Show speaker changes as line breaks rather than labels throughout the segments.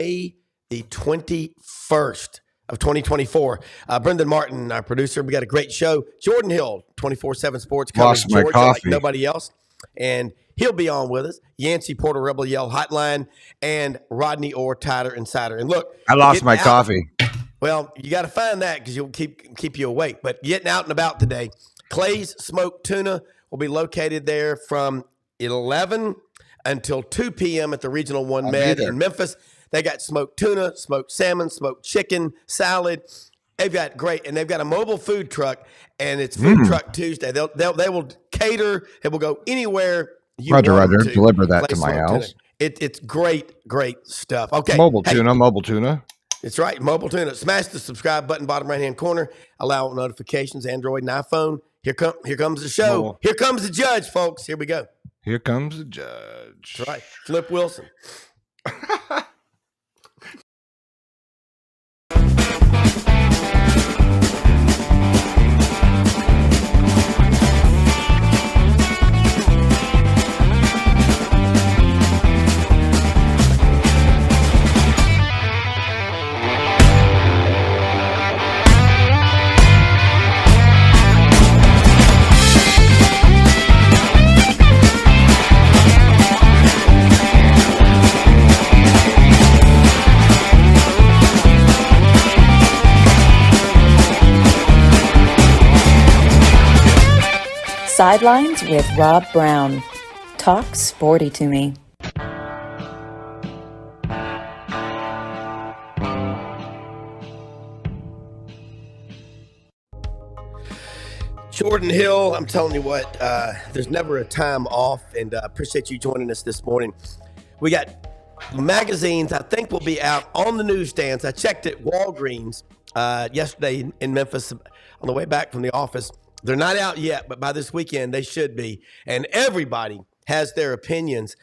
May the 21st of 2024. Brenden Martin, our producer, we got a great show. Jordan Hill, 24/7 Sports, covers
Lost my
Georgia like
coffee.
nobody else. And he'll be on with us. Yancey Porter Rebel Yell Hotline and Rodney Orr, Tider Insider. And look,
I lost my
getting out-
coffee.
Well, you got to find that because you'll keep you awake. But getting out and about today, Clay's Smoked Tuna will be located there from 11 until 2 p.m. at the Regional 1
I'll
Med
be there.
in Memphis. They got smoked tuna, smoked salmon, smoked chicken, salad. They've got great, and they've got a mobile food truck, and it's Food Truck Tuesday. They will cater. It will go anywhere you want
Roger.
them to.
Deliver that to
Clay's
my
Smoked
house.
Tuna. It's great stuff. Okay.
Mobile
Hey,
tuna.
It's right. Mobile tuna. Smash the subscribe button, bottom right-hand corner. Allow notifications, Android and iPhone. Here comes the show.
Mobile.
Here comes the judge, folks. Here we go.
Here comes the judge.
That's right. Flip Wilson.
Sidelines with Rob Browne. Talk sporty to me.
Jordan Hill, I'm telling you what, there's never a time off, and appreciate you joining us this morning. We got magazines I think will be out on the newsstands. I checked at Walgreens yesterday in Memphis on the way back from the office. They're not out yet, but by this weekend they should be. And everybody has their opinions.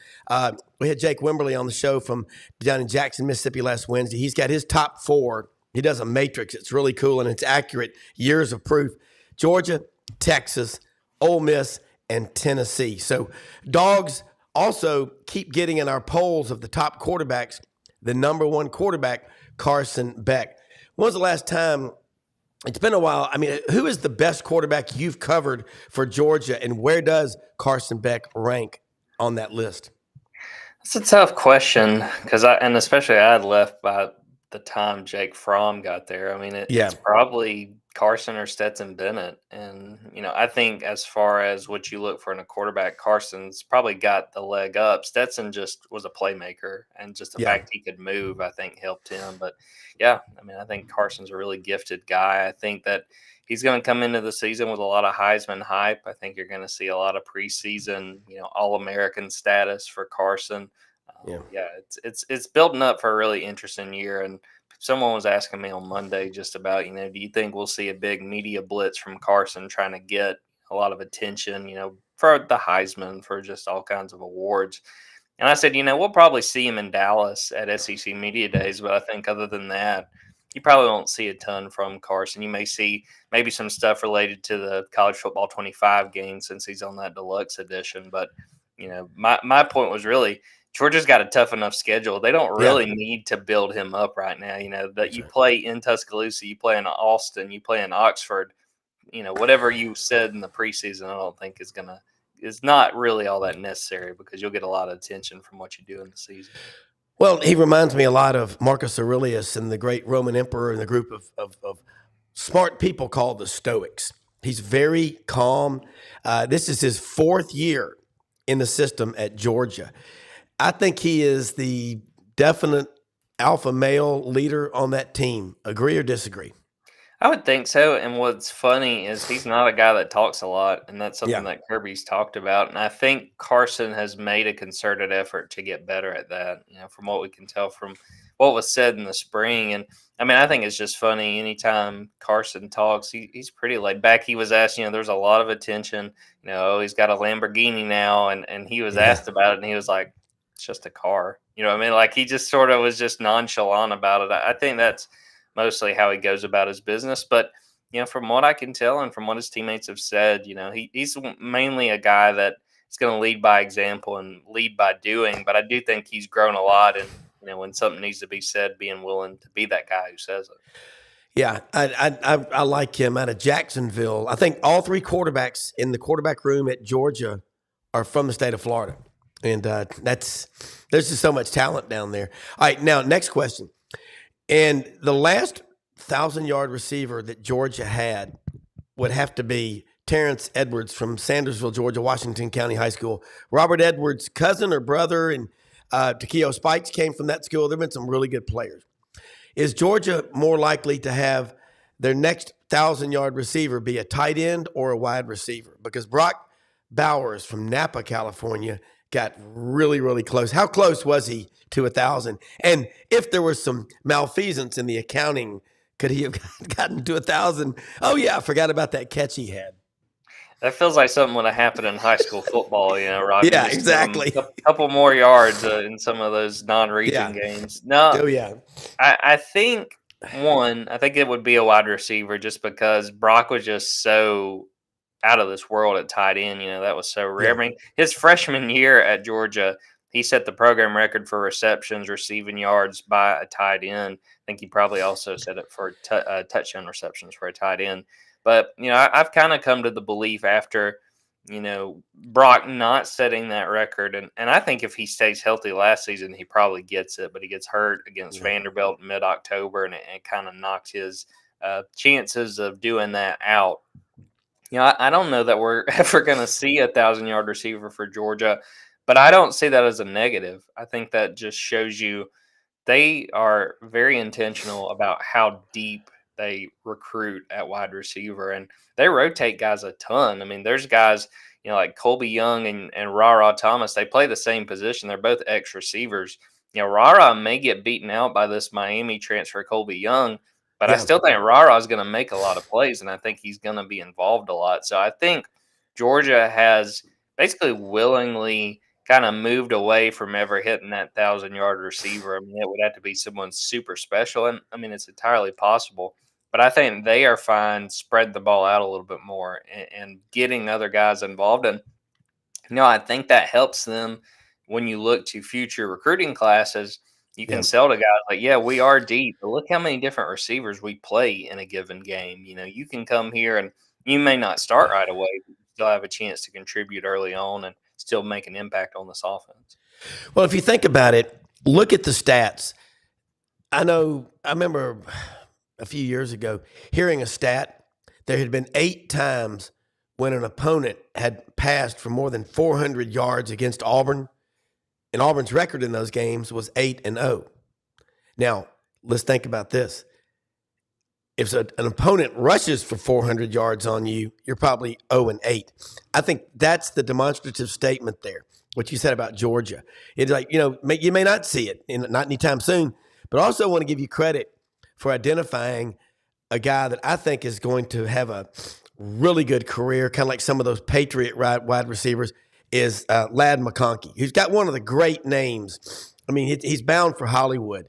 We had Jake Wimberly on the show from down in Jackson, Mississippi last Wednesday. He's got his top 4. He does a matrix. It's really cool and it's accurate. Years of proof. Georgia, Texas, Ole Miss, and Tennessee. So Dogs also keep getting in our polls of the top quarterbacks. The number 1 quarterback, Carson Beck. When was the last time? It's been a while. I mean, who is the best quarterback you've covered for Georgia, and where does Carson Beck rank on that list?
That's a tough question because especially I had left by the time Jake Fromm got there. I mean, it's probably Carson or Stetson Bennett. And, I think as far as what you look for in a quarterback, Carson's probably got the leg up. Stetson just was a playmaker, and just the fact he could move, I think, helped him. But, I think Carson's a really gifted guy. I think that he's going to come into the season with a lot of Heisman hype. I think you're going to see a lot of preseason, All-American status for Carson. It's building up for a really interesting year. And someone was asking me on Monday just about, do you think we'll see a big media blitz from Carson trying to get a lot of attention, for the Heisman, for just all kinds of awards? And I said, we'll probably see him in Dallas at SEC Media Days, but I think other than that, you probably won't see a ton from Carson. You may see maybe some stuff related to the College Football 25 game since he's on that deluxe edition. But, my point was really, Georgia's got a tough enough schedule. They don't really need to build him up right now. That you play in Tuscaloosa, you play in Austin, you play in Oxford. Whatever you said in the preseason, I don't think is not really all that necessary, because you'll get a lot of attention from what you do in the season.
Well, he reminds me a lot of Marcus Aurelius and the great Roman emperor and the group of smart people called the Stoics. He's very calm. This is his 4th year in the system at Georgia. I think he is the definite alpha male leader on that team. Agree or disagree?
I would think so. And what's funny is he's not a guy that talks a lot, and that's something that Kirby's talked about. And I think Carson has made a concerted effort to get better at that, from what we can tell from what was said in the spring. And I think it's just funny. Anytime Carson talks, he's pretty laid back. He was asked, there's a lot of attention, he's got a Lamborghini now, and he was asked about it, and he was like, it's just a car. Like, he just sort of was just nonchalant about it. I think that's mostly how he goes about his business. But, from what I can tell and from what his teammates have said, he's mainly a guy that is going to lead by example and lead by doing. But I do think he's grown a lot in, when something needs to be said, being willing to be that guy who says it.
Yeah, I like him out of Jacksonville. I think all three quarterbacks in the quarterback room at Georgia are from the state of Florida, and there's just so much talent down there. All right, now next question. And the last 1,000-yard receiver that Georgia had would have to be Terrence Edwards from Sandersville, Georgia, Washington County High School. Robert Edwards' cousin or brother, and Takeo Spikes came from that school. There have been some really good players. Is Georgia more likely to have their next 1,000-yard receiver be a tight end or a wide receiver? Because Brock Bowers from Napa, California, got really, really close. How close was he to 1,000? And if there was some malfeasance in the accounting, could he have gotten to 1,000? Oh, yeah, I forgot about that catch he had.
That feels like something would have happened in high school football, Rob.
Yeah, exactly.
A couple more yards in some of those non-region games. No,
oh yeah.
I think it would be a wide receiver just because Brock was just so out of this world at tight end. That was so rare.
Yeah.
I mean, his freshman year at Georgia, he set the program record for receptions, receiving yards by a tight end. I think he probably also set it for touchdown receptions for a tight end. But, I've kind of come to the belief after, Brock not setting that record. And I think if he stays healthy last season, he probably gets it. But he gets hurt against Vanderbilt in mid-October, and it kind of knocked his chances of doing that out. I don't know that we're ever going to see a 1,000-yard receiver for Georgia, but I don't see that as a negative. I think that just shows you they are very intentional about how deep they recruit at wide receiver, and they rotate guys a ton. I mean, there's guys, like Colby Young and Rara Thomas. They play the same position. They're both X receivers. Rara may get beaten out by this Miami transfer, Colby Young, but I still think Rara is going to make a lot of plays, and I think he's going to be involved a lot. So I think Georgia has basically willingly kind of moved away from ever hitting that 1,000-yard receiver. I mean, it would have to be someone super special, and I mean, it's entirely possible. But I think they are fine spread the ball out a little bit more and getting other guys involved. And, I think that helps them when you look to future recruiting classes. You can sell to guys like, yeah, we are deep, but look how many different receivers we play in a given game. You can come here and you may not start right away, but you still have a chance to contribute early on and still make an impact on this offense.
Well, if you think about it, look at the stats. I remember a few years ago hearing a stat. There had been 8 times when an opponent had passed for more than 400 yards against Auburn, and Auburn's record in those games was 8-0. Now, let's think about this. If an opponent rushes for 400 yards on you, you're probably 0-8. I think that's the demonstrative statement there, what you said about Georgia. It's like, you may not see it, not anytime soon, but I also want to give you credit for identifying a guy that I think is going to have a really good career, kind of like some of those Patriot wide receivers, is Ladd McConkey, who's got one of the great names. I mean, he's bound for Hollywood.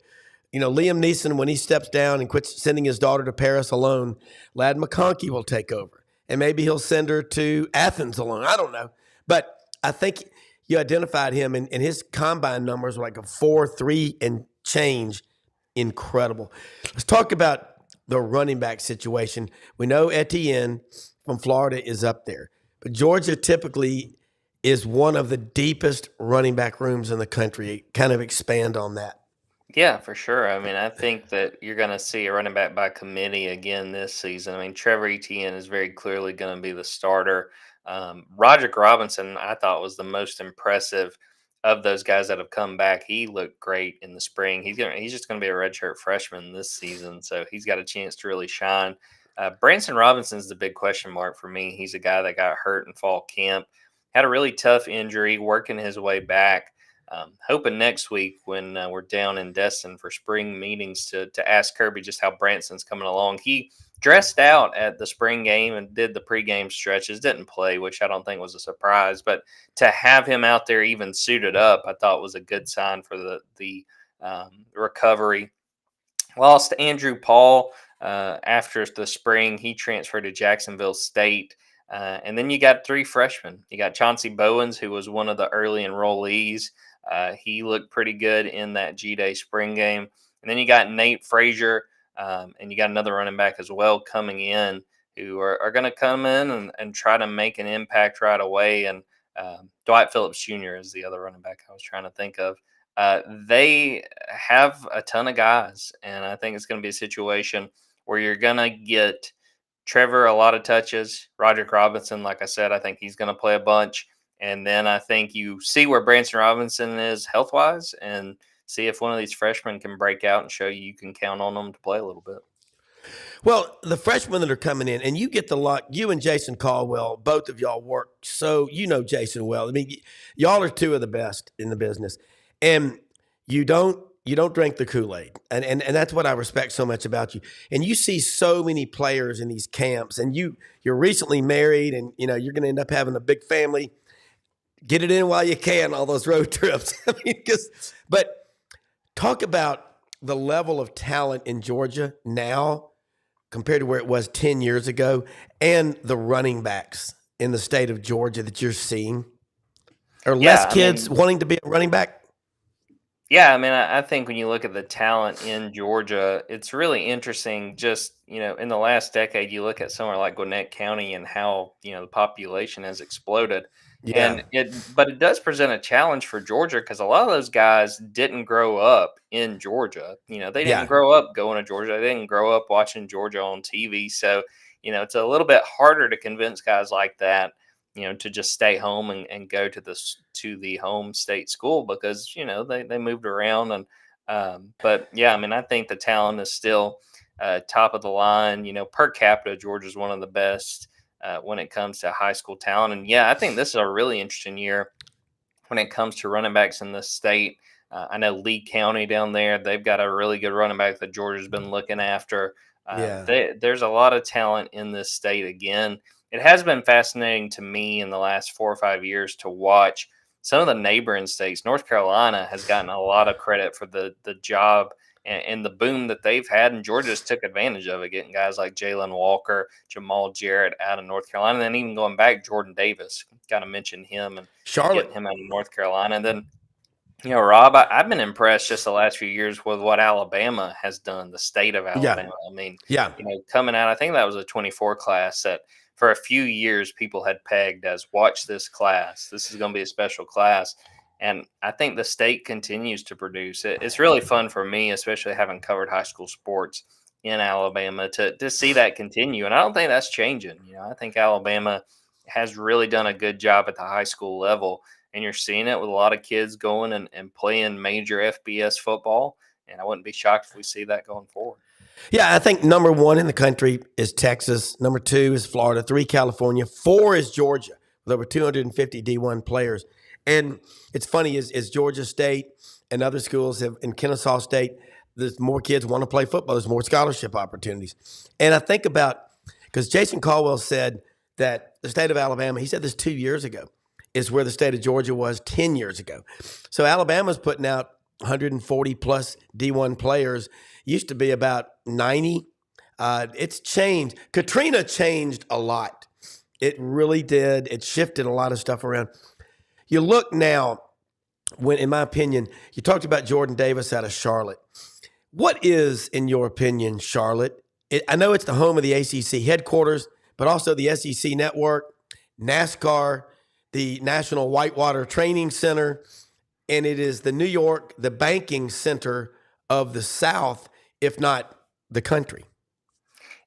Liam Neeson, when he steps down and quits sending his daughter to Paris alone, Ladd McConkey will take over. And maybe he'll send her to Athens alone. I don't know. But I think you identified him, and his combine numbers were like a 4.3 and change. Incredible. Let's talk about the running back situation. We know Etienne from Florida is up there, but Georgia typically is one of the deepest running back rooms in the country. Kind of expand on that.
Yeah, for sure. I mean, I think that you're going to see a running back by committee again this season. I mean, Trevor Etienne is very clearly going to be the starter. Roderick Robinson, I thought, was the most impressive of those guys that have come back. He looked great in the spring. He's just going to be a redshirt freshman this season, so he's got a chance to really shine. Branson Robinson's the big question mark for me. He's a guy that got hurt in fall camp, had a really tough injury, working his way back. Hoping next week when we're down in Destin for spring meetings to ask Kirby just how Branson's coming along. He dressed out at the spring game and did the pregame stretches, didn't play, which I don't think was a surprise. But to have him out there even suited up, I thought was a good sign for the recovery. Lost Andrew Paul after the spring. He transferred to Jacksonville State. And then you got 3 freshmen. You got Chauncey Bowens, who was one of the early enrollees. He looked pretty good in that G-Day spring game. And then you got Nate Frazier, and you got another running back as well coming in who are going to come in and try to make an impact right away. And Dwight Phillips Jr. is the other running back I was trying to think of. They have a ton of guys, and I think it's going to be a situation where you're going to get Trevor a lot of touches. Roderick Robinson, like I said, I think he's going to play a bunch. And then I think you see where Branson Robinson is health wise and see if one of these freshmen can break out and show you can count on them to play a little bit.
Well, the freshmen that are coming in, and you get the luck, you and Jason Caldwell, both of y'all work so you know Jason well. I mean, y'all are two of the best in the business. And you don't drink the Kool-Aid. And that's what I respect so much about you. And you see so many players in these camps, and you're recently married, and you're going to end up having a big family. Get it in while you can, all those road trips. I mean, but talk about the level of talent in Georgia now compared to where it was 10 years ago, and the running backs in the state of Georgia that you're seeing. Are less kids wanting to be a running back?
Yeah, I mean, I think when you look at the talent in Georgia, it's really interesting. Just in the last decade, you look at somewhere like Gwinnett County and how the population has exploded,
Yeah.
but it does present a challenge for Georgia because a lot of those guys didn't grow up in Georgia. They didn't grow up going to Georgia. They didn't grow up watching Georgia on TV. So it's a little bit harder to convince guys like that to just stay home and go to the home state school because they moved around but yeah, I mean, I think the talent is still top of the line. Per capita, Georgia's one of the best when it comes to high school talent. And yeah, I think this is a really interesting year when it comes to running backs in this state. I know Lee County down there, they've got a really good running back that Georgia's been looking after. There's a lot of talent in this state again. It has been fascinating to me in the last 4 or 5 years to watch some of the neighboring states. North Carolina has gotten a lot of credit for the job and the boom that they've had, and Georgia just took advantage of it, getting guys like Jalen Walker, Jamal Jarrett out of North Carolina, and then even going back, Jordan Davis. Got to mention him and
Charlotte,
getting him out of North Carolina. And then, Rob, I've been impressed just the last few years with what Alabama has done, the state of Alabama. I mean, coming out, I think that was a 24 class that for a few years people had pegged as watch this class. This is going to be a special class. And I think the state continues to produce it. It's really fun for me, especially having covered high school sports in Alabama, to see that continue. And I don't think that's changing. I think Alabama has really done a good job at the high school level. And you're seeing it with a lot of kids going and playing major FBS football. And I wouldn't be shocked if we see that going forward.
Yeah, I think number 1 in the country is Texas. Number 2 is Florida. 3, California. 4 is Georgia with over 250 D1 players. And it's funny is Georgia State and other schools in Kennesaw State, there's more kids want to play football. There's more scholarship opportunities. And I think about, because Jason Caldwell said that the state of Alabama, he said this 2 years ago, is where the state of Georgia was 10 years ago. So Alabama's putting out 140 plus D1 players. Used to be about 90. It's changed. Katrina changed a lot. It really did. It shifted a lot of stuff around. You look now, in my opinion, you talked about Jordan Davis out of Charlotte. What is, in your opinion, Charlotte? I know it's the home of the ACC headquarters, but also the SEC network, NASCAR, the National Whitewater Training Center, and it is the banking center of the South, if not the country.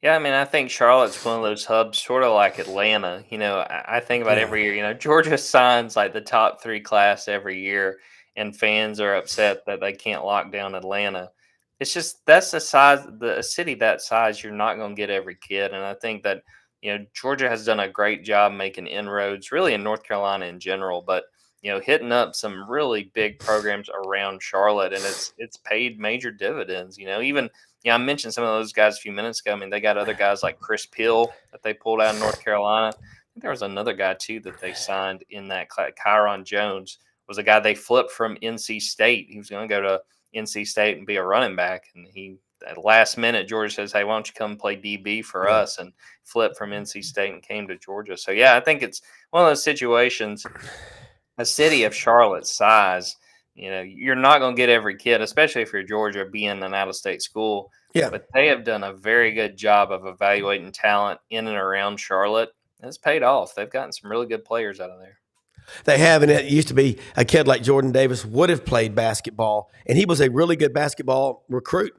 Yeah, I mean, I think Charlotte's one of those hubs, sort of like Atlanta. I think about every year, Georgia signs like the top 3 class every year, and fans are upset that they can't lock down Atlanta. It's just that's a city that size, you're not going to get every kid. And I think that, Georgia has done a great job making inroads, really in North Carolina in general, but, hitting up some really big programs around Charlotte, and it's paid major dividends, even. I mentioned some of those guys a few minutes ago. I mean, they got other guys like Chris Pill that they pulled out of North Carolina. I think there was another guy, too, that they signed in that class. Kyron Jones was a guy they flipped from NC State. He was going to go to NC State and be a running back. And at the last minute, Georgia says, hey, why don't you come play DB for us? And flipped from NC State and came to Georgia. So, yeah, I think it's one of those situations, a city of Charlotte's size, You're not going to get every kid, especially if you're Georgia, being an out-of-state school.
Yeah.
But they have done a very good job of evaluating talent in and around Charlotte. And it's paid off. They've gotten some really good players out of there.
They have, and it used to be a kid like Jordan Davis would have played basketball, and he was a really good basketball recruit.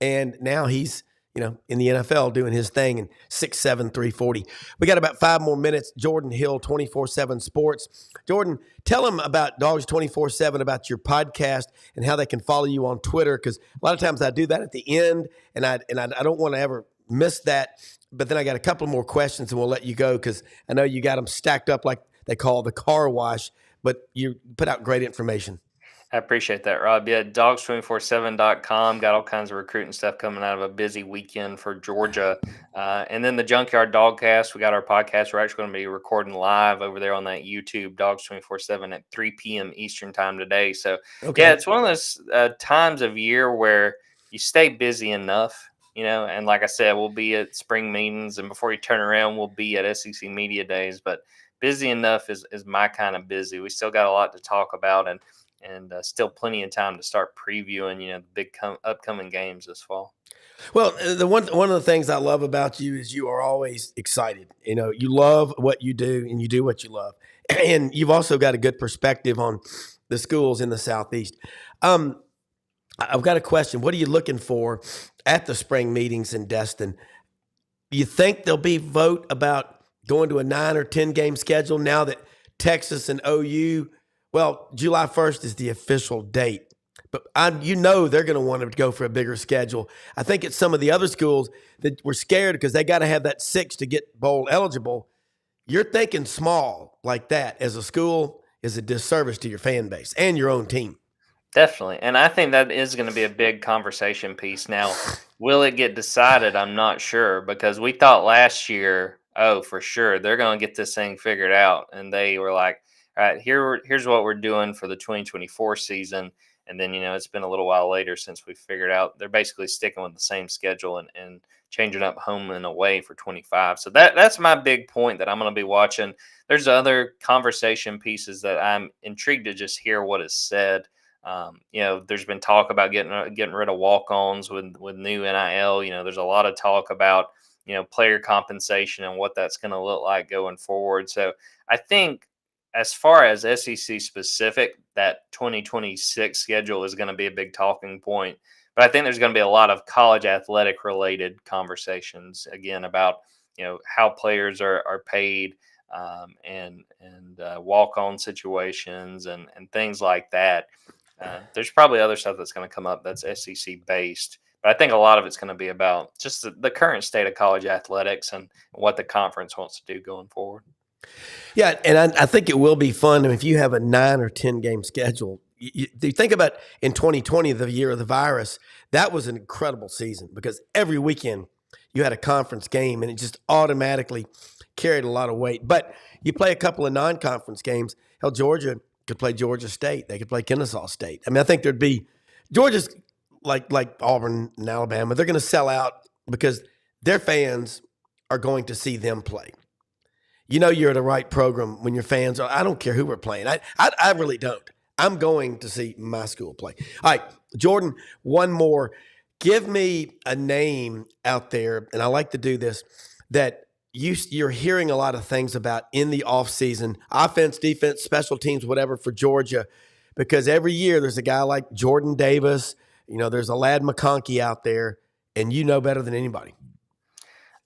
And now he's, in the NFL doing his thing, and 6'7", 340. We got about 5 more minutes. Jordan Hill, 24/7 Sports. Jordan, tell them about Dogs 24/7, about your podcast and how they can follow you on Twitter, because a lot of times I do that at the end, and I don't want to ever miss that. But then I got a couple more questions, and we'll let you go because I know you got them stacked up like they call the car wash, but you put out great information.
I appreciate that, Rob. Yeah, dogs247.com. Got all kinds of recruiting stuff coming out of a busy weekend for Georgia. And then the Junkyard Dogcast, we got our podcast. We're actually going to be recording live over there on that YouTube, Dogs247 at 3 p.m. Eastern time today. So, yeah, it's one of those times of year where you stay busy enough, and like I said, we'll be at spring meetings, and before you turn around, we'll be at SEC Media Days. But busy enough is my kind of busy. We still got a lot to talk about, and still plenty of time to start previewing, the big upcoming games this fall.
Well, one of the things I love about you is you are always excited. You love what you do, and you do what you love. And you've also got a good perspective on the schools in the Southeast. I've got a question. What are you looking for at the spring meetings in Destin? You think there'll be vote about going to a 9 or 10 game schedule now that Texas and OU, well, July 1st is the official date, but they're going to want to go for a bigger schedule. I think it's some of the other schools that were scared because they got to have that 6 to get bowl eligible. You're thinking small like that as a school is a disservice to your fan base and your own team.
Definitely. And I think that is going to be a big conversation piece. Now, will it get decided? I'm not sure, because we thought last year, for sure, they're going to get this thing figured out. And they were like, all right, here's what we're doing for the 2024 season. And then, it's been a little while later since we figured out they're basically sticking with the same schedule and changing up home and away for 25. So that's my big point that I'm going to be watching. There's other conversation pieces that I'm intrigued to just hear what is said. There's been talk about getting rid of walk-ons with new NIL. There's a lot of talk about, player compensation and what that's going to look like going forward. So I think as far as SEC specific, that 2026 schedule is going to be a big talking point. But I think there's going to be a lot of college athletic related conversations again about, how players are paid, and walk-on situations and things like that. There's probably other stuff that's going to come up that's SEC based, but I think a lot of it's going to be about just the current state of college athletics and what the conference wants to do going forward.
Yeah, and I think it will be fun. If you have a 9 or 10 game schedule, you think about in 2020, the year of the virus, that was an incredible season because every weekend you had a conference game and it just automatically carried a lot of weight. But you play a couple of non-conference games. Hell, Georgia could play Georgia State. They could play Kennesaw State. I mean, I think there'd be Georgia's like Auburn and Alabama. They're going to sell out because their fans are going to see them play. You're at the right program when your fans are. I don't care who we're playing. I really don't. I'm going to see my school play. All right, Jordan, one more. Give me a name out there, and I like to do this, that you're hearing a lot of things about in the offseason, offense, defense, special teams, whatever, for Georgia, because every year there's a guy like Jordan Davis, there's a Lad McConkey out there, and you know better than anybody.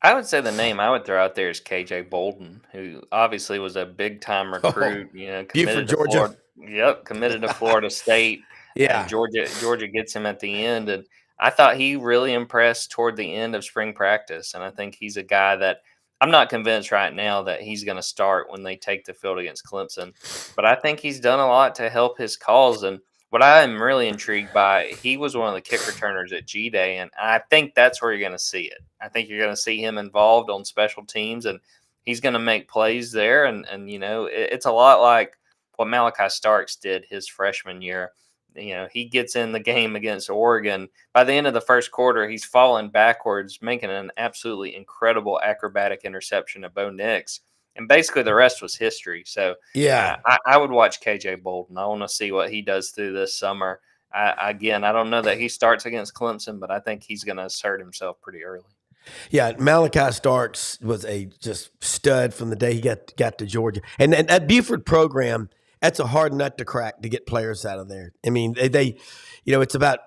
I would say the name I would throw out there is KJ Bolden, who obviously was a big-time recruit, committed to Florida. Yep, committed to Florida State.
Yeah.
And Georgia gets him at the end, and I thought he really impressed toward the end of spring practice, and I think he's a guy that I'm not convinced right now that he's going to start when they take the field against Clemson, but I think he's done a lot to help his cause. And what I am really intrigued by, he was one of the kick returners at G-Day, and I think that's where you're going to see it. I think you're going to see him involved on special teams, and he's going to make plays there. And it's a lot like what Malachi Starks did his freshman year. He gets in the game against Oregon. By the end of the first quarter, he's falling backwards, making an absolutely incredible acrobatic interception of Bo Nix. and basically the rest was history. So
Yeah.
I would watch KJ Bolden. I want to see what he does through this summer. I don't know that he starts against Clemson, but I think he's going to assert himself pretty early.
Yeah, Malachi Starks was a just stud from the day he got to Georgia. And that Buford program, that's a hard nut to crack to get players out of there. I mean, they it's about,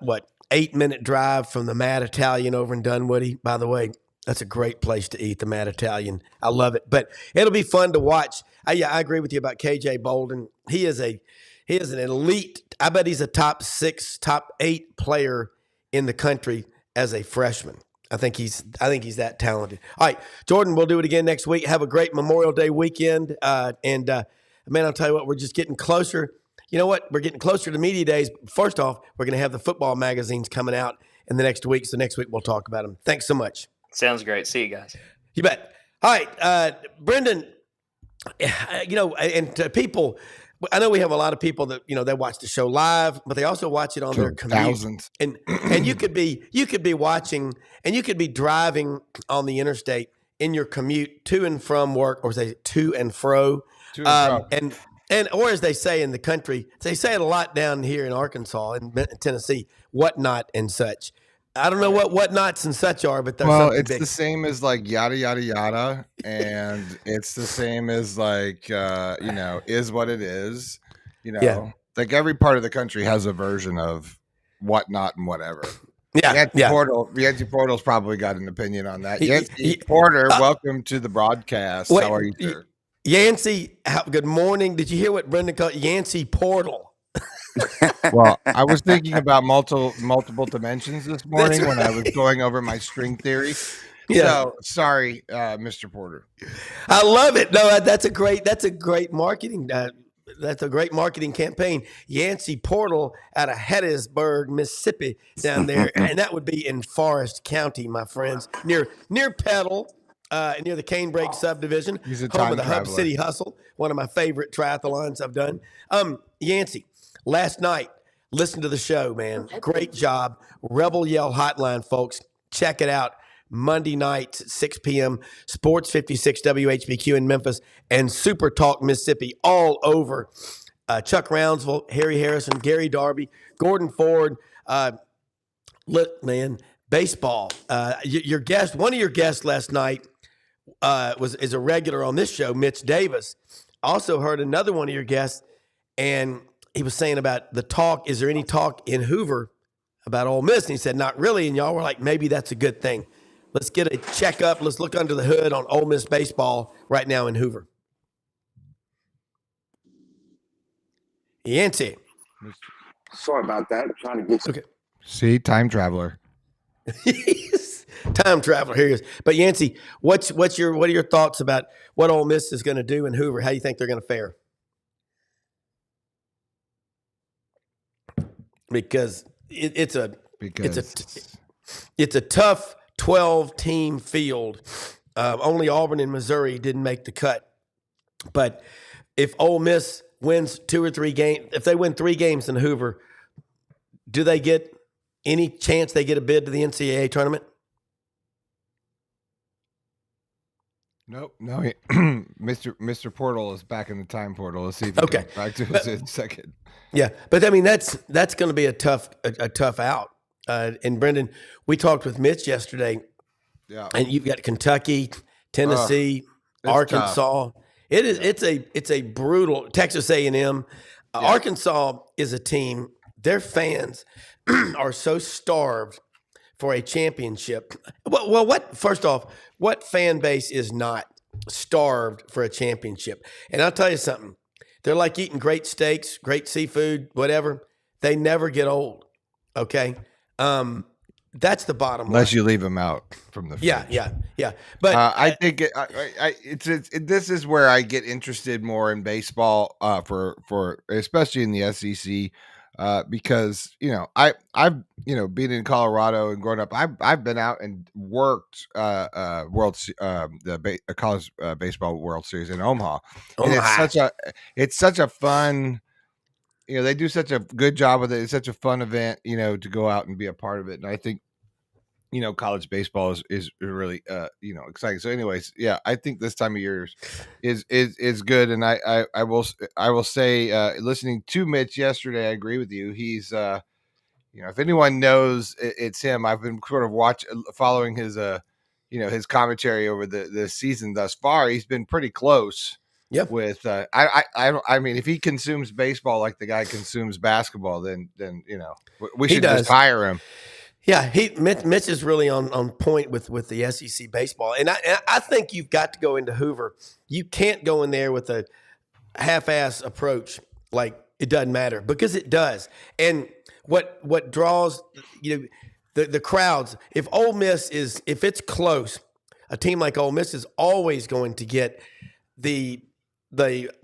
8-minute drive from the Mad Italian over in Dunwoody. By the way, that's a great place to eat, the Mad Italian. I love it. But it'll be fun to watch. I agree with you about KJ Bolden. He is an elite. I bet he's a top 6, top 8 player in the country as a freshman. I think he's that talented. All right, Jordan, we'll do it again next week. Have a great Memorial Day weekend. Man, I'll tell you what, we're just getting closer. You know what? We're getting closer to media days. First off, we're going to have the football magazines coming out in the next week. So next week we'll talk about them. Thanks so much.
Sounds great. See you guys.
You bet. All right, Brenden, and to people, I know we have a lot of people that, they watch the show live, but they also watch it on their commute.
Thousands.
And you could be watching, and you could be driving on the interstate in your commute to and from work, or say to and fro. And or as they say in the country, they say it a lot down here in Arkansas and Tennessee, whatnot and such. I don't know what whatnots and such are, but
it's
big.
The same as like yada yada yada, and it's the same as like is what it is. Like every part of the country has a version of whatnot and whatever. Yancey Portal's probably got an opinion on that. Yancey Porter, welcome to the broadcast. How are you, sir?
Yancey, good morning. Did you hear what Brenden called Yancey Portal?
Well, I was thinking about multiple dimensions this morning when I was going over my string theory. Yeah. So sorry, Mr. Porter.
I love it. No, that's a great marketing. That's a great marketing campaign. Yancey Portal out of Hattiesburg, Mississippi, down there, and that would be in Forest County, my friends, near Petal. Near the Canebrake subdivision, home of the Hub City Hustle, one of my favorite triathlons I've done. Yancey, last night, listen to the show, man. Great job. Rebel Yell Hotline, folks. Check it out. Monday nights at 6 p.m. Sports 56 WHBQ in Memphis and Super Talk Mississippi all over. Chuck Roundsville, Harry Harrison, Gary Darby, Gordon Ford. Look, man, baseball. Your guest, one of your guests last night, is a regular on this show, Mitch Davis. Also heard another one of your guests, and he was saying about the talk. Is there any talk in Hoover about Ole Miss? And he said, not really. And y'all were like, maybe that's a good thing. Let's get a checkup. Let's look under the hood on Ole Miss baseball right now in Hoover. Yancey.
Sorry about that. I'm trying to get.
Okay.
See, time traveler.
Time traveler, here he is. But Yancey, what are your thoughts about what Ole Miss is going to do in Hoover? How do you think they're going to fare? Because it's a tough 12-team field. Only Auburn and Missouri didn't make the cut. But if Ole Miss wins 2 or 3 games, if they win 3 games in Hoover, do they get any chance they get a bid to the NCAA tournament?
Nope. No, Mr. Portal is back in the time portal. Let's see if he comes back to us in a second.
Yeah, but I mean that's going to be a tough out. And Brenden, we talked with Mitch yesterday.
Yeah,
and you've got Kentucky, Tennessee, Arkansas.
Tough.
It is. It's a brutal Texas A&M. Yeah. Arkansas is a team. Their fans are so starved for a championship. Well, first off, what fan base is not starved for a championship? And I'll tell you something. They're like eating great steaks, great seafood, whatever. They never get old. Okay. That's the bottom line.
Unless you leave them out from the fridge.
Yeah. But
I think this is where I get interested more in baseball for especially in the SEC. Because I've been in Colorado and growing up, I've been out and worked college baseball World Series in Omaha. And it's such a fun, they do such a good job with it. It's such a fun event, to go out and be a part of it. And I think college baseball is really exciting. So anyways, yeah, I think this time of year is good. And I will say, listening to Mitch yesterday, I agree with you. He's if anyone knows, it's him. I've been sort of following his his commentary over the season thus far. He's been pretty close.
Yep.
With I mean, if he consumes baseball like the guy consumes basketball, then we should just hire him.
Yeah, Mitch is really on point with the SEC baseball, and I think you've got to go into Hoover. You can't go in there with a half-ass approach like it doesn't matter, because it does. And what draws the crowds, if Ole Miss if it's close, a team like Ole Miss is always going to get the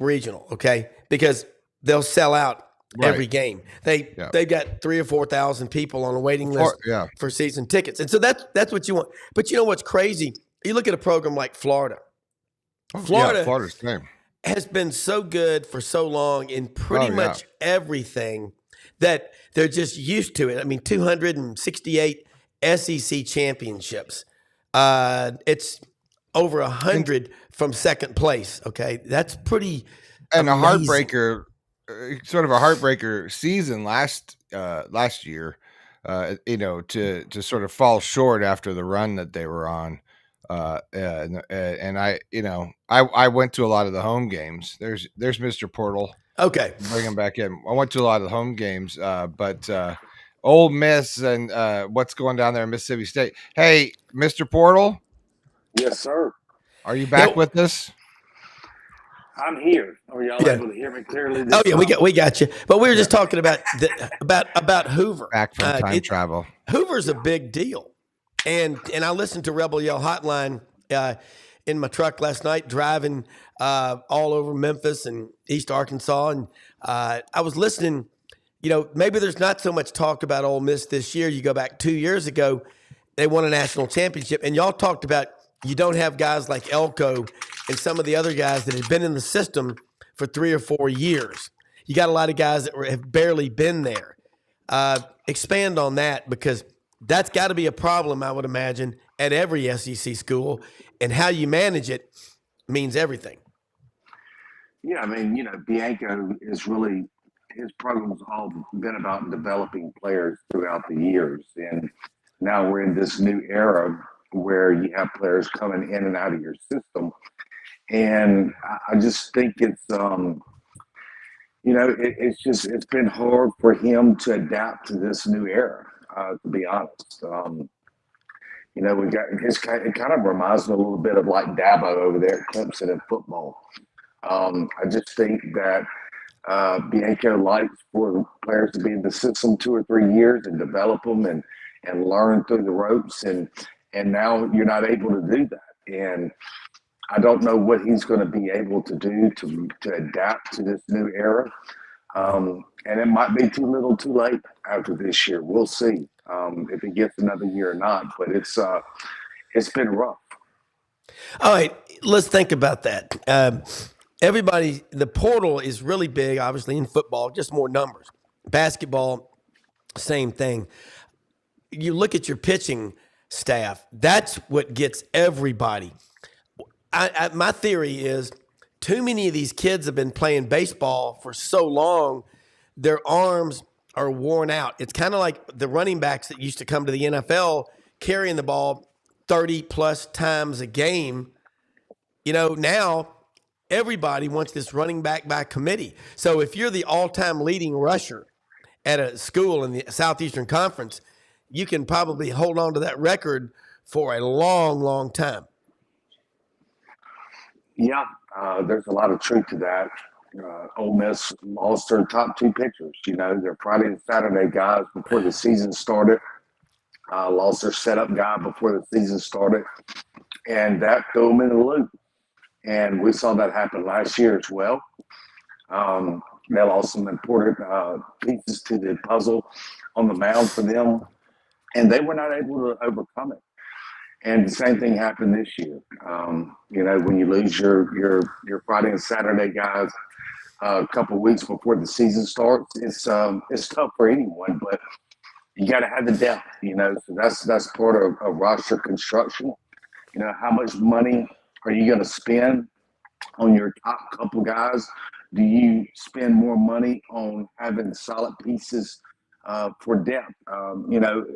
regional, okay, because they'll sell out. Right. Every game. They've got 3,000 or 4,000 people on a waiting list for season tickets. And so that's what you want. But you know what's crazy? You look at a program like Florida.
Florida's game
has been so good for so long in pretty much everything that they're just used to it. I mean, 268 SEC championships. It's over 100 from second place. Okay. That's pretty
and
amazing.
A heartbreaker. Sort of a heartbreaker season last year, to sort of fall short after the run that they were on, and I went to a lot of the home games. There's Mr. Portal.
Okay,
bring him back in. I went to a lot of the home games, but Ole Miss and what's going down there in Mississippi State. Hey, Mr. Portal.
Yes, sir.
Are you back with us?
I'm here. Are y'all able to hear me clearly?
We got you. But we were just talking about Hoover.
Back from time travel.
Hoover's a big deal, and I listened to Rebel Yell Hotline in my truck last night, driving all over Memphis and East Arkansas, and I was listening. Maybe there's not so much talk about Ole Miss this year. You go back 2 years ago, they won a national championship, and y'all talked about you don't have guys like Elko and some of the other guys that have been in the system for 3 or 4 years. You got a lot of guys that have barely been there. Expand on that, because that's got to be a problem, I would imagine, at every SEC school, and how you manage it means everything.
Yeah, I mean, Bianco is really, his program's all been about developing players throughout the years, and now we're in this new era where you have players coming in and out of your system. And I just think it's, it's been hard for him to adapt to this new era, to be honest. We got it kind of reminds me a little bit of like Dabo over there at Clemson in football. I just think that Bianco likes for players to be in the system 2 or 3 years and develop them and learn through the ropes. And now you're not able to do that. And I don't know what he's going to be able to do to adapt to this new era. And it might be too little too late after this year. We'll see if he gets another year or not. But it's been rough.
All right, let's think about that. The portal is really big, obviously, in football, just more numbers. Basketball, same thing. You look at your pitching staff, that's what gets everybody. My theory is too many of these kids have been playing baseball for so long, their arms are worn out. It's kind of like the running backs that used to come to the NFL carrying the ball 30 plus times a game. Now everybody wants this running back by committee. So if you're the all-time leading rusher at a school in the Southeastern Conference, you can probably hold on to that record for a long, long time.
Yeah, there's a lot of truth to that. Ole Miss lost their top 2 pitchers. Their Friday and Saturday guys before the season started. Lost their setup guy before the season started. And that threw them in the loop. And we saw that happen last year as well. They lost some important pieces to the puzzle on the mound for them. And they were not able to overcome it. And the same thing happened this year. When you lose your Friday and Saturday guys a couple of weeks before the season starts, it's tough for anyone. But you got to have the depth, so that's part of roster construction. How much money are you going to spend on your top couple guys? Do you spend more money on having solid pieces for depth?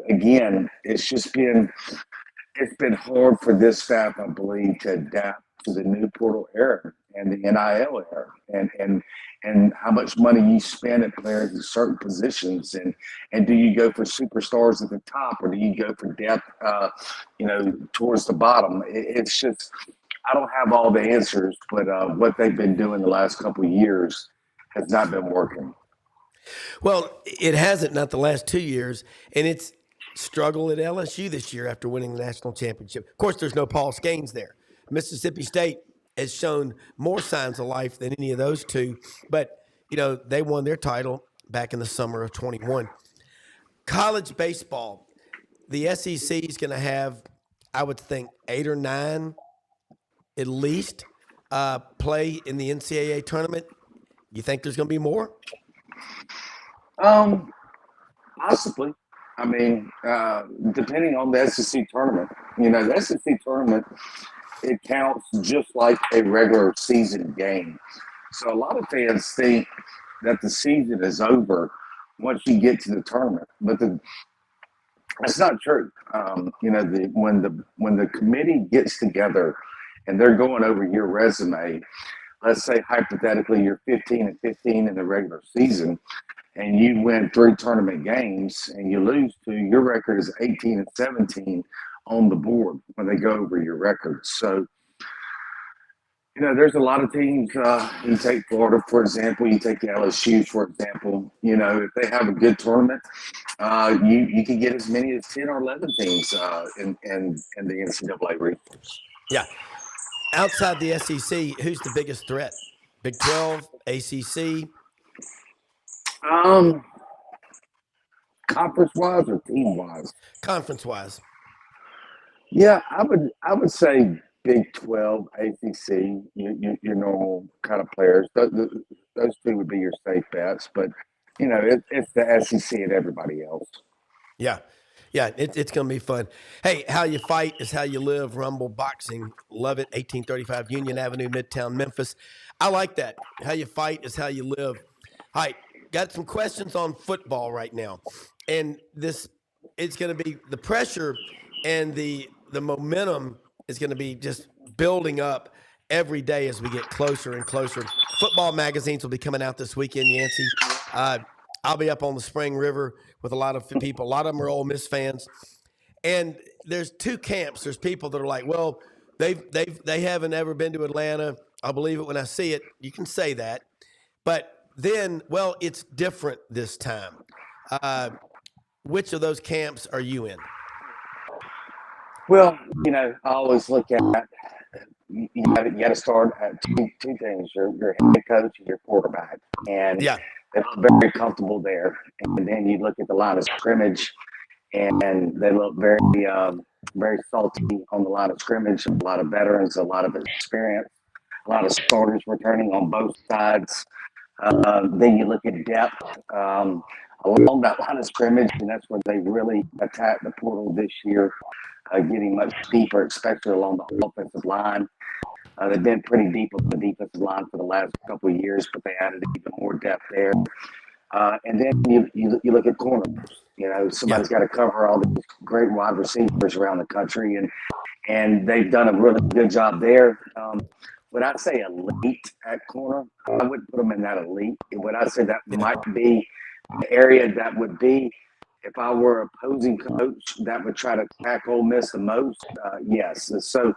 Again, it's been hard for this staff, I believe, to adapt to the new portal era and the NIL era, and how much money you spend at players in certain positions, and do you go for superstars at the top, or do you go for depth, towards the bottom? It's just, I don't have all the answers, but what they've been doing the last couple of years has not been working.
Well, it hasn't, not the last 2 years, and it's struggle at LSU this year after winning the national championship. Of course, there's no Paul Skenes there. Mississippi State has shown more signs of life than any of those two, but they won their title back in the summer of 21. College baseball, the SEC is going to have, I would think, 8 or 9 at least play in the NCAA tournament. You think there's going to be more?
Possibly. I mean, depending on the SEC tournament. The SEC tournament, it counts just like a regular season game. So a lot of fans think that the season is over once you get to the tournament, but that's not true. When the committee gets together and they're going over your resume, let's say hypothetically you're 15-15 in the regular season, and you win 3 tournament games and you lose 2, your record is 18-17 on the board when they go over your record. So, there's a lot of teams. You take Florida, for example. You take the LSU, for example. If they have a good tournament, you can get as many as 10 or 11 teams in the NCAA regions.
Yeah. Outside the SEC, who's the biggest threat? Big 12, ACC?
Conference-wise or team-wise?
Conference-wise.
Yeah, I would say Big 12, ACC, your normal kind of players. Those 2 would be your safe bets, but it's the SEC and everybody else.
Yeah. Yeah, it's going to be fun. Hey, how you fight is how you live. Rumble Boxing. Love it. 1835 Union Avenue, Midtown, Memphis. I like that. How you fight is how you live. All right, got some questions on football right now. And it's going to be the pressure and the momentum is going to be just building up every day as we get closer and closer. Football magazines will be coming out this weekend, Yancey. I'll be up on the Spring River with a lot of people. A lot of them are Ole Miss fans. And there's 2 camps. There's people that are like, well, they haven't ever been to Atlanta. I'll believe it when I see it. You can say that. But then, well, it's different this time. Which of those camps are you in?
Well, I always look at you got to start at two things: your head coach and your quarterback, and
yeah,
they look very comfortable there. And then you look at the line of scrimmage, and they look very very salty on the line of scrimmage. A lot of veterans, a lot of experience, a lot of starters returning on both sides. Then you look at depth along that line of scrimmage, and that's where they really attacked the portal this year, getting much deeper, especially along the offensive line. They've been pretty deep on the defensive line for the last couple of years, but they added even more depth there. And then you look at corners. Somebody's got to cover all these great wide receivers around the country, and they've done a really good job there. When I say elite at corner, I wouldn't put them in that elite. When I say that might be the area that would be, if I were opposing coach that would try to attack Ole Miss the most, yes. So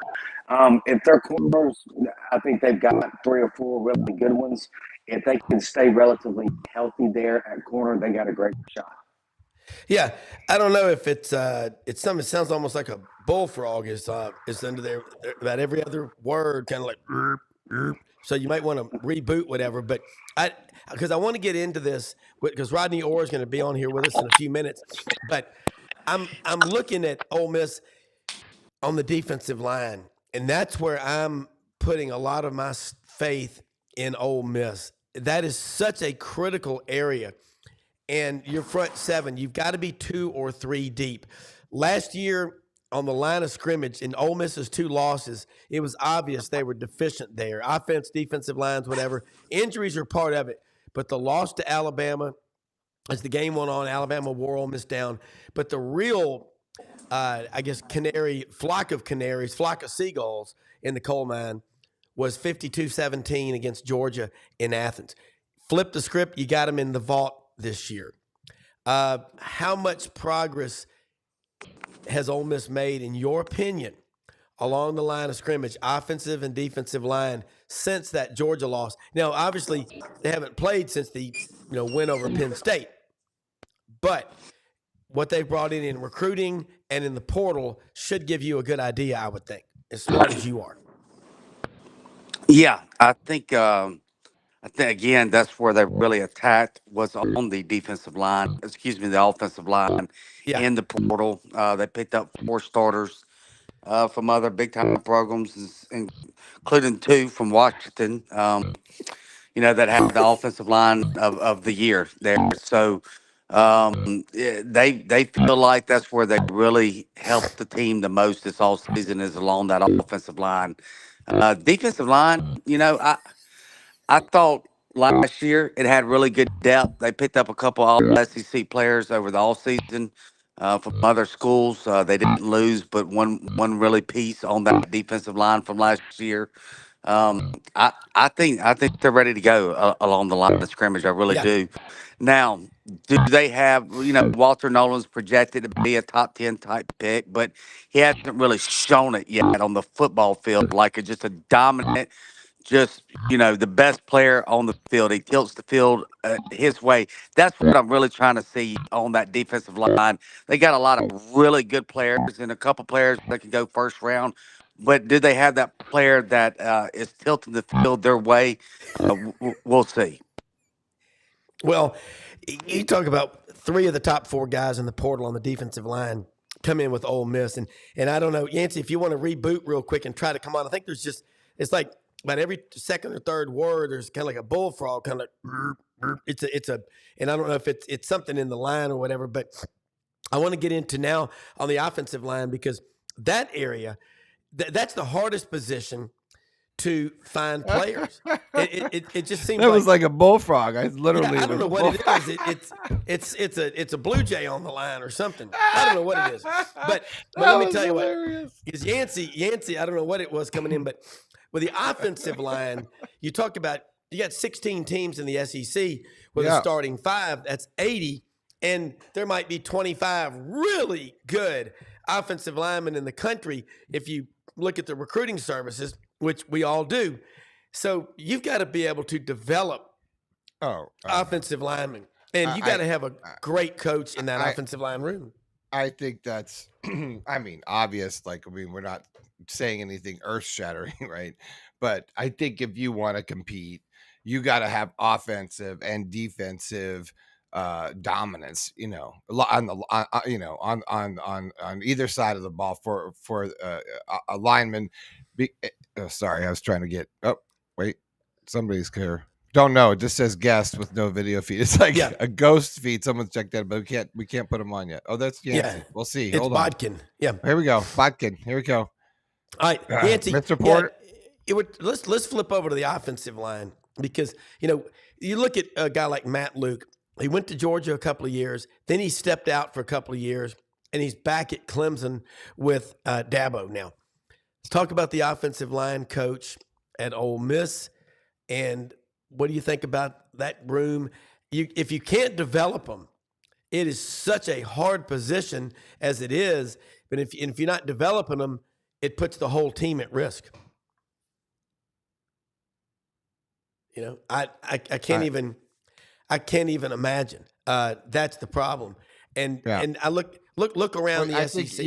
if they're corners, I think they've got 3 or 4 really good ones. If they can stay relatively healthy there at corner, they got a great shot.
Yeah, I don't know if it's something. It sounds almost like a bullfrog is under there about every other word, kind of like. So you might want to reboot whatever. But because I want to get into this because Rodney Orr is going to be on here with us in a few minutes. But I'm looking at Ole Miss on the defensive line, and that's where I'm putting a lot of my faith in Ole Miss. That is such a critical area. and your front seven, you've got to be 2 or 3 deep. Last year on the line of scrimmage in Ole Miss's 2 losses, it was obvious they were deficient there. Offense, defensive lines, whatever. Injuries are part of it. But the loss to Alabama, as the game went on, Alabama wore Ole Miss down. But the real, flock of seagulls in the coal mine was 52-17 against Georgia in Athens. Flip the script, you got them in the vault this year. How much progress has Ole Miss made, in your opinion, along the line of scrimmage, offensive and defensive line, since that Georgia loss? Now, obviously, they haven't played since the win over Penn State, but what they brought in recruiting and in the portal should give you a good idea, I would think, as smart as you are.
Yeah, I think again that's where they really attacked was on the defensive line. Excuse me, the offensive line
Yeah.
in the portal. They picked up 4 starters from other big time programs, including 2 from Washington. That had the offensive line of the year there. So they feel like that's where they really helped the team the most this all season is along that offensive line. Defensive line, I thought last year it had really good depth. They picked up a couple all SEC players over the all season from other schools. They didn't lose, but one really piece on that defensive line from last year. I think they're ready to go along the line of scrimmage. I really do. Now, do they have? Walter Nolan's projected to be a top 10 type pick, but he hasn't really shown it yet on the football field like just a dominant, the best player on the field. He tilts the field his way. That's what I'm really trying to see on that defensive line. They got a lot of really good players and a couple players that can go first round. But do they have that player that is tilting the field their way? We'll see.
Well, you talk about 3 of the top 4 guys in the portal on the defensive line come in with Ole Miss. And I don't know, Yancey, if you want to reboot real quick and try to come on, I think it's like about every second or third word, there's kind of like a bullfrog, kind of like, and I don't know if it's something in the line or whatever, but I want to get into now on the offensive line because that area, that's the hardest position to find players. It just seems
that was like a bullfrog. I don't
know what it is. It's a blue jay on the line or something. I don't know what it is. But let me tell you what. Is Yancey, I don't know what it was coming in, but with the offensive line, you talk about you got 16 teams in the SEC with a starting 5. That's 80, and there might be 25 really good offensive linemen in the country if you look at the recruiting services, which we all do. So you've got to be able to develop offensive linemen, and you got to have a great coach in that offensive line room.
I think that's, obvious. We're not saying anything earth shattering, right? But I think if you want to compete, you got to have offensive and defensive dominance, on either side of the ball for a lineman. Sorry, I was trying to get. Oh, wait, somebody's here. Don't know. It just says guest with no video feed. It's like a ghost feed. Someone's checked that, but we can't put them on yet. Oh, that's Yancey. We'll see.
Hold on. Bodkin. Yeah.
Here we go. Bodkin. Here we go.
All right, Yancey.
Mr. Porter.
Let's flip over to the offensive line because you look at a guy like Matt Luke. He went to Georgia a couple of years, then he stepped out for a couple of years, and he's back at Clemson with Dabo now. Let's talk about the offensive line coach at Ole Miss, and what do you think about that room? If you can't develop them, it is such a hard position as it is, but if you're not developing them, it puts the whole team at risk. I can't even imagine. That's the problem. And I look around the SEC.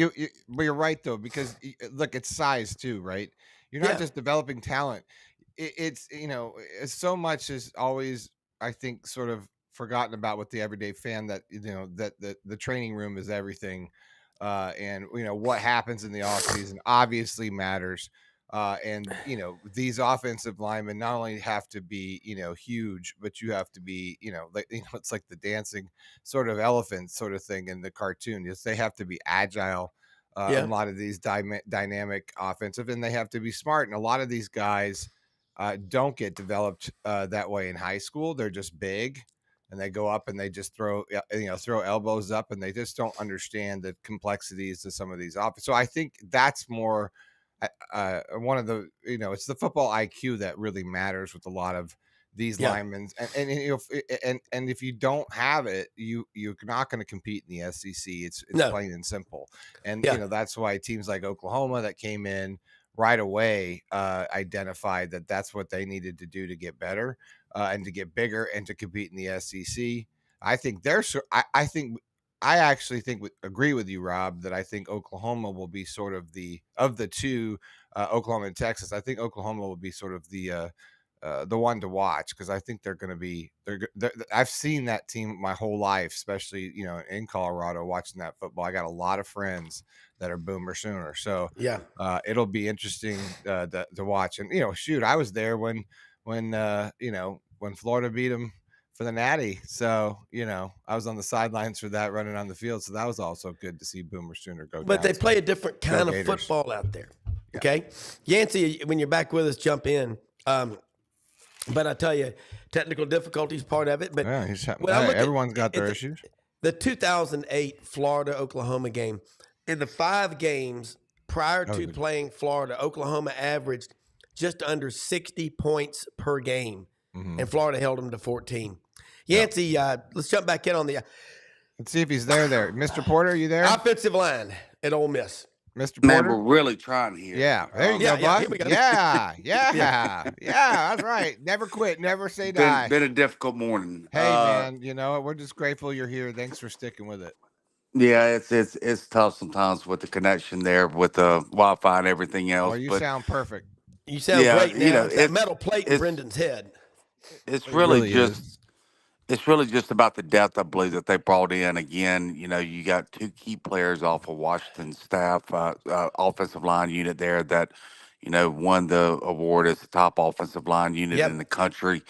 But you're right though, because look, it's size too, right? You're not just developing talent. It's so much is always, I think, sort of forgotten about with the everyday fan that that the training room is everything, and what happens in the off season obviously matters. And these offensive linemen not only have to be huge, but you have to be it's like the dancing sort of elephant sort of thing in the cartoon. They have to be agile. A lot of these dynamic offensive, and they have to be smart. And a lot of these guys don't get developed that way in high school. They're just big, and they go up and they just throw elbows up, and they just don't understand the complexities of some of these offenses. So I think that's more one of the it's the football IQ that really matters with a lot of these linemen, and if you don't have it, you're not going to compete in the SEC. It's plain and simple. And that's why teams like Oklahoma that came in right away identified that that's what they needed to do to get better and to get bigger and to compete in the SEC. I actually agree with you, Rob, that I think Oklahoma will be sort of of the two, Oklahoma and Texas. I think Oklahoma will be sort of the one to watch, because I think they're going to be. I've seen that team my whole life, especially in Colorado, watching that football. I got a lot of friends that are Boomer Sooner, so it'll be interesting to watch. And shoot, I was there when Florida beat them for the Natty, so I was on the sidelines for that, running on the field, so that was also good to see Boomer Sooner go.
But they play a different kind of football out there. Okay, Yancey, when you're back with us, jump in. But I tell you, technical difficulties part of it. But
everyone's got their issues.
The 2008 Florida-Oklahoma game, in the 5 games prior to playing Florida, Oklahoma averaged just under 60 points per game, and Florida held them to 14. Yancey, let's jump back in on the.
Let's see if he's there. Mr. Porter, are you there?
Offensive line at Ole Miss.
Mr. Porter?
Man, we're really trying here.
Yeah, there you go, bud. Yeah, that's right. Never quit, never say die.
Been a difficult morning.
Hey, man, we're just grateful you're here. Thanks for sticking with it.
Yeah, it's tough sometimes with the connection there with the Wi-Fi and everything else.
Oh, you sound perfect.
You sound great now. It's that metal plate in Brendan's head.
It's really just about the depth, I believe, that they brought in. Again, you got 2 key players off of Washington's staff, offensive line unit there that, won the award as the top offensive line unit in the country.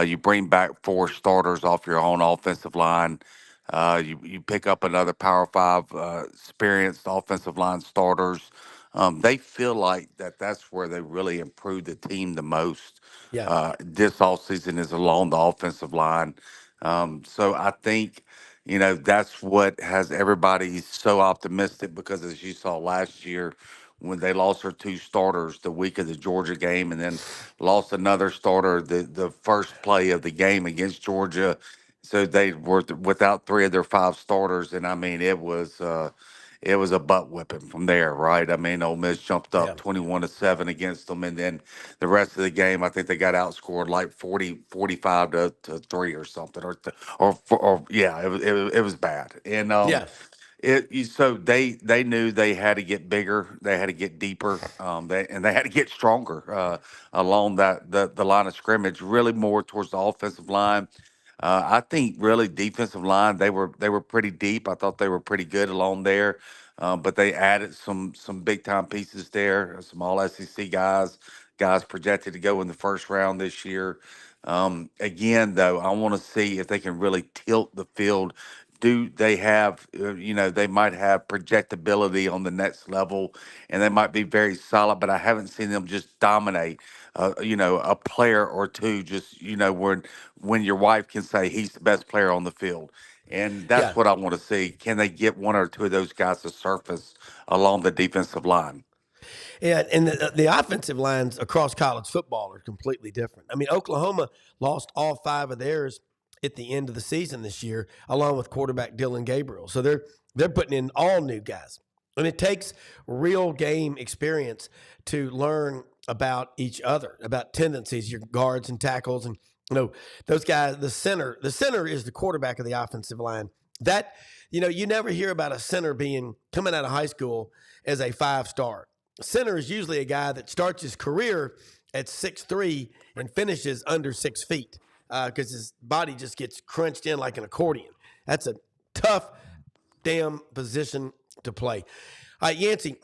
You bring back 4 starters off your own offensive line. You pick up another Power 5 experienced offensive line starters. They feel like that's where they really improved the team the most. This offseason is along the offensive line. So I think, that's what has everybody so optimistic, because as you saw last year, when they lost their 2 starters the week of the Georgia game, and then lost another starter the first play of the game against Georgia. So they were without 3 of their 5 starters. And I mean, it was a butt whipping from there, right? I mean, Ole Miss jumped up 21-7 against them, and then the rest of the game, I think they got outscored like 45 to 3 or something, it was bad. And so they knew they had to get bigger, they had to get deeper, they had to get stronger along the line of scrimmage, really more towards the offensive line. I think really defensive line, they were pretty deep. I thought they were pretty good along there, but they added some big time pieces there, some all SEC guys projected to go in the first round this year. Again, though, I want to see if they can really tilt the field. Do they have, they might have projectability on the next level, and they might be very solid, but I haven't seen them just dominate. A player or two, just when your wife can say he's the best player on the field. And that's what I want to see. Can they get 1 or 2 of those guys to surface along the defensive line?
Yeah, and the offensive lines across college football are completely different. I mean, Oklahoma lost all 5 of theirs at the end of the season this year, along with quarterback Dylan Gabriel. So they're putting in all new guys. And it takes real game experience to learn about each other, about tendencies, your guards and tackles, and those guys. The center is the quarterback of the offensive line. That you never hear about a center coming out of high school as a 5-star. Center is usually a guy that starts his career at 6'3" and finishes under 6 feet because his body just gets crunched in like an accordion. That's a tough damn position to play. All right, Yancey,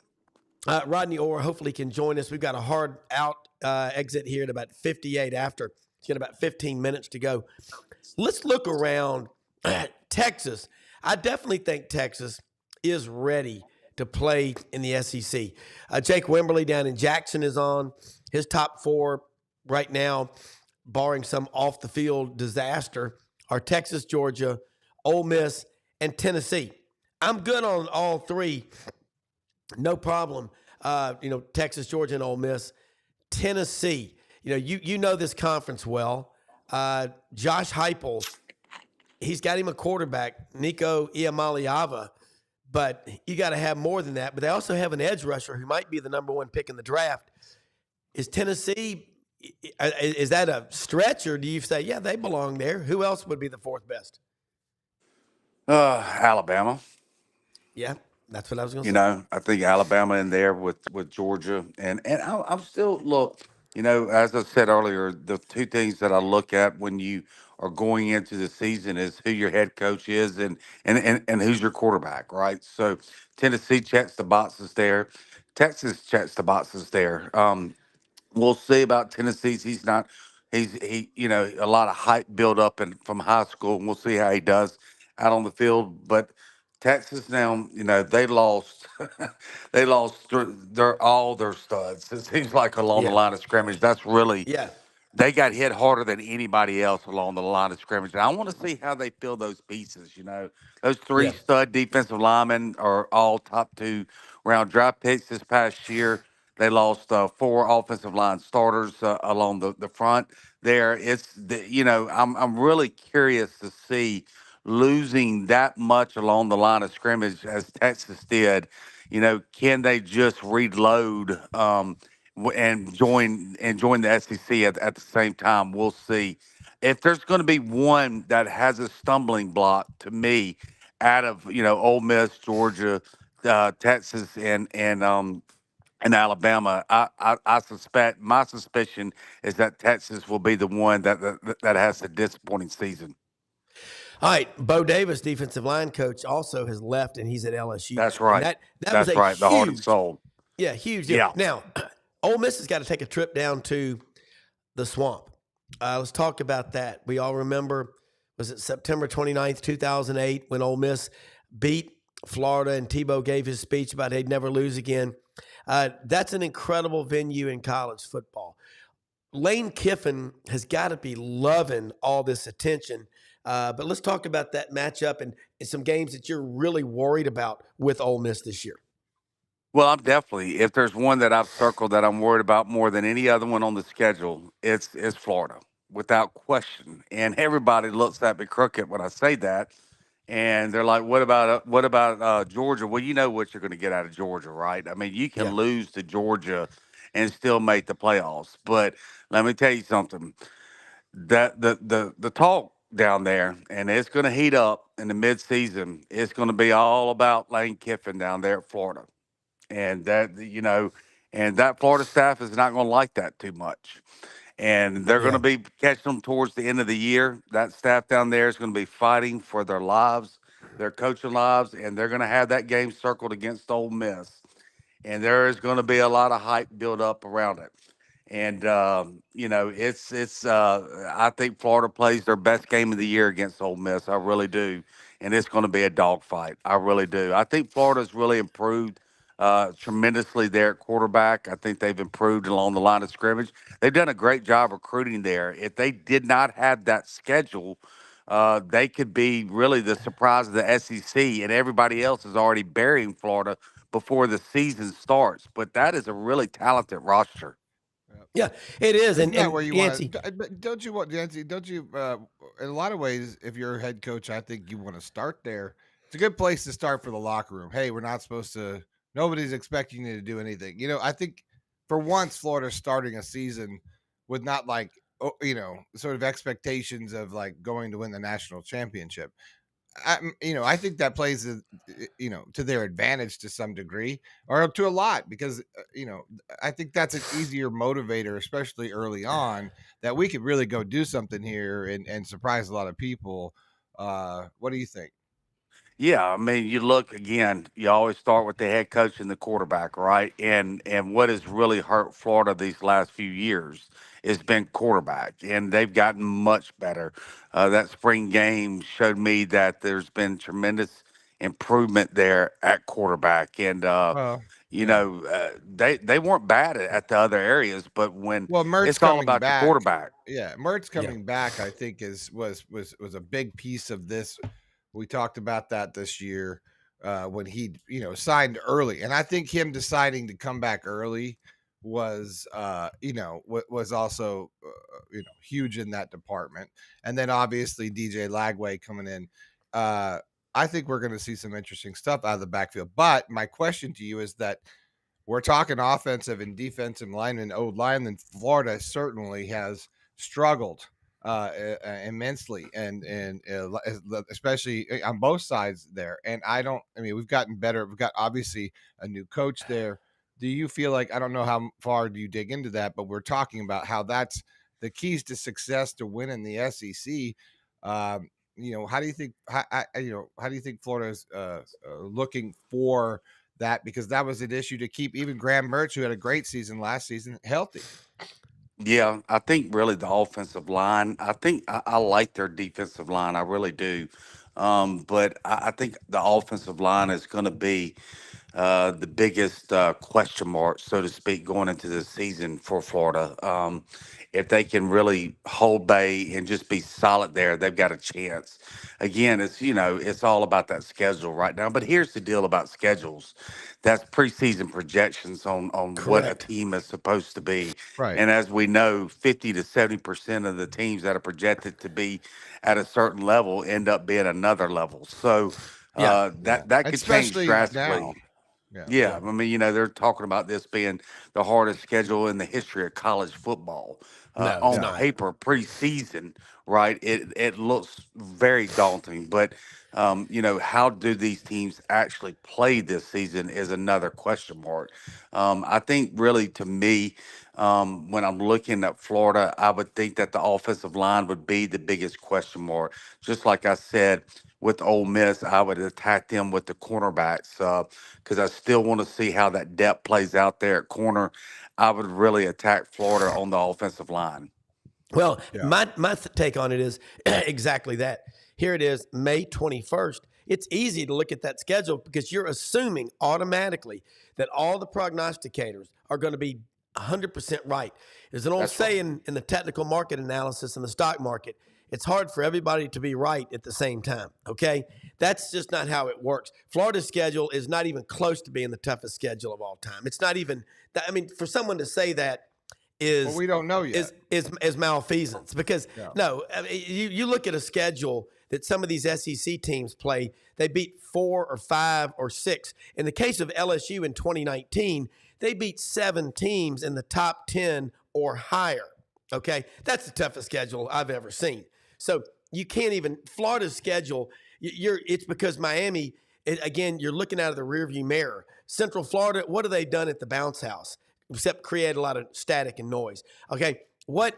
Rodney Orr hopefully can join us. We've got a hard out exit here at about 58 after. It's got about 15 minutes to go. Let's look around Texas. I definitely think Texas is ready to play in the SEC. Jake Wimberly down in Jackson is on. His top four right now, barring some off the field disaster, are Texas, Georgia, Ole Miss, and Tennessee. I'm good on all three. No problem. Texas, Georgia, and Ole Miss. Tennessee. You know this conference well. Josh Heupel, he's got him a quarterback, Nico Iamaleava, but you got to have more than that. But they also have an edge rusher who might be the number one pick in the draft. Is Tennessee, is that a stretch, or do you say, yeah, they belong there? Who else would be the fourth best?
Alabama.
Yeah, that's what I was going to say.
I think Alabama in there with Georgia, and I'm still look. As I said earlier, the two things that I look at when you are going into the season is who your head coach is and who's your quarterback, right? So Tennessee checks the boxes there, Texas checks the boxes there. We'll see about Tennessee's. He's not. A lot of hype built up from high school, and we'll see how he does out on the field. But Texas now, they lost. They lost all their studs. It seems like along the
Yeah.
line of scrimmage. That's really
Yeah.
they got hit harder than anybody else along the line of scrimmage. And I want to see how they fill those pieces. Those three
Yeah.
stud defensive linemen are all top 2 round draft picks this past year. They lost 4 offensive line starters along the front there. I'm really curious to see losing that much along the line of scrimmage as Texas did. Can they just reload? And join the SEC at the same time. We'll see. If there's going to be one that has a stumbling block to me, out of Ole Miss, Georgia, Texas, and Alabama, I suspect my suspicion is that Texas will be the one that has a disappointing season.
All right, Bo Davis, defensive line coach, also has left, and he's at LSU.
That's
And
right.
that was a
right. The heart and
huge,
soul.
yeah, huge deal.
Yeah.
Now, Ole Miss has got to take a trip down to the Swamp. Let's talk about that. We all remember, was it September 29th, 2008, when Ole Miss beat Florida and Tebow gave his speech about they'd never lose again. That's an incredible venue in college football. Lane Kiffin has got to be loving all this attention. But let's talk about that matchup and some games that you're really worried about with Ole Miss this year.
Well, I'm definitely. If there's one that I've circled that I'm worried about more than any other one on the schedule, it's Florida, without question. And everybody looks at me crooked when I say that, and they're like, "What about Georgia?" Well, you know what you're going to get out of Georgia, right? I mean, you can
Yeah.
lose to Georgia and still make the playoffs. But let me tell you something: that the talk down there, and it's going to heat up in the midseason. It's going to be all about Lane Kiffin down there at Florida, and that Florida staff is not going to like that too much. And they're going
Yeah.
to be catching them towards the end of the year. That staff down there is going to be fighting for their lives, their coaching lives, and they're going to have that game circled against Ole Miss. And there is going to be a lot of hype built up around it. And it's I think Florida plays their best game of the year against Ole Miss. I really do, and it's going to be a dogfight. I really do. I think Florida's really improved tremendously there at quarterback. I think they've improved along the line of scrimmage. They've done a great job recruiting there. If they did not have that schedule, they could be really the surprise of the SEC, and everybody else is already burying Florida before the season starts. But that is a really talented roster.
Yeah, it is.
Isn't
And
that where you want
Yancey,
to? But don't you want, Nancy? Don't you? In a lot of ways, if you're a head coach, I think you want to start there. It's a good place to start for the locker room. Hey, we're not supposed to. Nobody's expecting you to do anything. I think for once, Florida's starting a season with not sort of expectations of like going to win the national championship. I think that plays, to their advantage to some degree, or to a lot, because I think that's an easier motivator, especially early on, that we could really go do something here and surprise a lot of people. What do you think?
Yeah, I mean, you look again. You always start with the head coach and the quarterback, right? And what has really hurt Florida these last few years has been quarterback, and they've gotten much better. That spring game showed me that there's been tremendous improvement there at quarterback, and
Well, yeah.
they weren't bad at the other areas, but when
Well, Mertz
it's all
coming
about your
back.
quarterback.
Yeah, Mertz
Yeah.
coming back, I think was a big piece of this. We talked about that this year when he, signed early, and I think him deciding to come back early was, was also, huge in that department. And then obviously DJ Lagway coming in. I think we're going to see some interesting stuff out of the backfield. But my question to you is that we're talking offensive and defensive linemen, O-line, and Florida certainly has struggled immensely, and especially on both sides there. And we've gotten better. We've got obviously a new coach there. Do you feel like, I don't know how far do you dig into that, but we're talking about how that's the keys to success to win in the SEC. How do you think? How do you think Florida's looking for that, because that was an issue to keep even Graham Mertz, who had a great season last season, healthy?
Yeah, I think really the offensive line. I think I like their defensive line. I really do. But I think the offensive line is going to be the biggest question mark, so to speak, going into the season for Florida. If they can really hold bay and just be solid there, they've got a chance. Again, it's all about that schedule right now. But here's the deal about schedules: that's preseason projections on what a
Correct.
team is supposed to be.
Right.
And as we know, 50 to 70% of the teams that are projected to be at a certain level end up being another level. So
Yeah.
that could change
Especially now.
drastically.
Yeah.
Yeah, I mean, they're talking about this being the hardest schedule in the history of college football.
No, it's
On
not.
paper, preseason, right? It looks very daunting, but how do these teams actually play this season is another question mark. I think really, to me, when I'm looking at Florida, I would think that the offensive line would be the biggest question mark. Just like I said with Ole Miss, I would attack them with the cornerbacks. Because I still want to see how that depth plays out there at corner. I would really attack Florida on the offensive line.
Well,
Yeah.
my take on it is exactly that. Here it is, May 21st. It's easy to look at that schedule because you're assuming automatically that all the prognosticators are going to be 100% right. There's an old
That's right.
saying in the technical market analysis in the stock market: it's hard for everybody to be right at the same time, okay? That's just not how it works. Florida's schedule is not even close to being the toughest schedule of all time. It's not even, for someone to say that
Well, we don't know yet.
is malfeasance, because
Yeah.
no, you look at a schedule that some of these SEC teams play, they beat 4 or 5 or 6. In the case of LSU in 2019, they beat 7 teams in the top 10 or higher. Okay, that's the toughest schedule I've ever seen. So you can't even, Florida's schedule. It's because Miami. Again, you're looking out of the rearview mirror. Central Florida, what have they done at the bounce house except create a lot of static and noise? Okay, what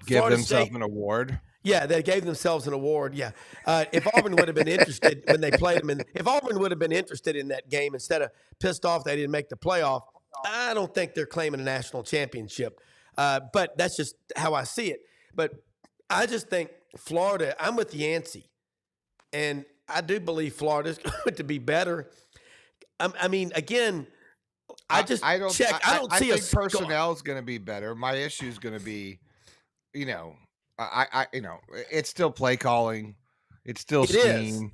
Give
Florida
themselves
State,
an award.
yeah, they gave themselves an award. Yeah, if Auburn would have been interested when they played them, if Auburn would have been interested in that game instead of pissed off they didn't make the playoff, I don't think they're claiming a national championship. But that's just how I see it. But I just think Florida. I'm with Yancey, and I do believe Florida's going to be better. I mean, again, I don't see
I
a
think personnel is going to be better. My issue is going to be, it's still play calling, it's still scheme.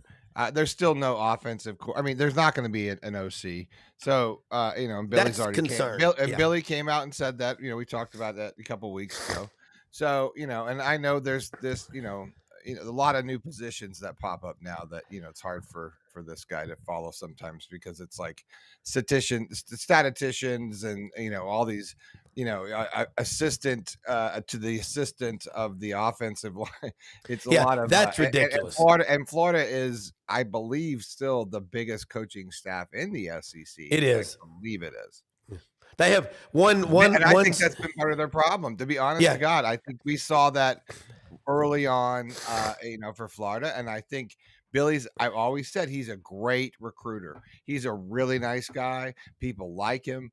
There's still no offensive core. I mean, there's not going to be an OC. So, and Billy's
That's
already
concerned.
Billy came out and said that. We talked about that a couple of weeks ago. So, and I know there's this, a lot of new positions that pop up now that it's hard for this guy to follow sometimes, because it's like statisticians and all these assistant to the assistant of the offensive line. It's a lot of
that's ridiculous.
And Florida is, I believe, still the biggest coaching staff in the SEC.
It is.
I believe it is.
They have one.
And I think that's been part of their problem, to be honest to God. I think we saw that early on, for Florida, and I think I've always said he's a great recruiter. He's a really nice guy. People like him.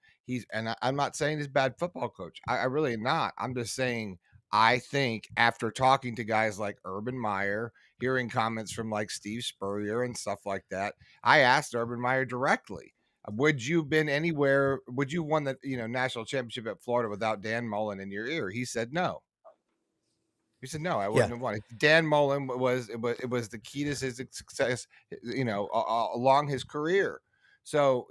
I'm not saying he's a bad football coach. I really am not. I'm just saying, I think after talking to guys like Urban Meyer, hearing comments from like Steve Spurrier and stuff like that, I asked Urban Meyer directly, would you won the national championship at Florida without Dan Mullen in your ear? He said no. He said, no, I wouldn't have won it. Dan Mullen was the key to his success, along his career. So,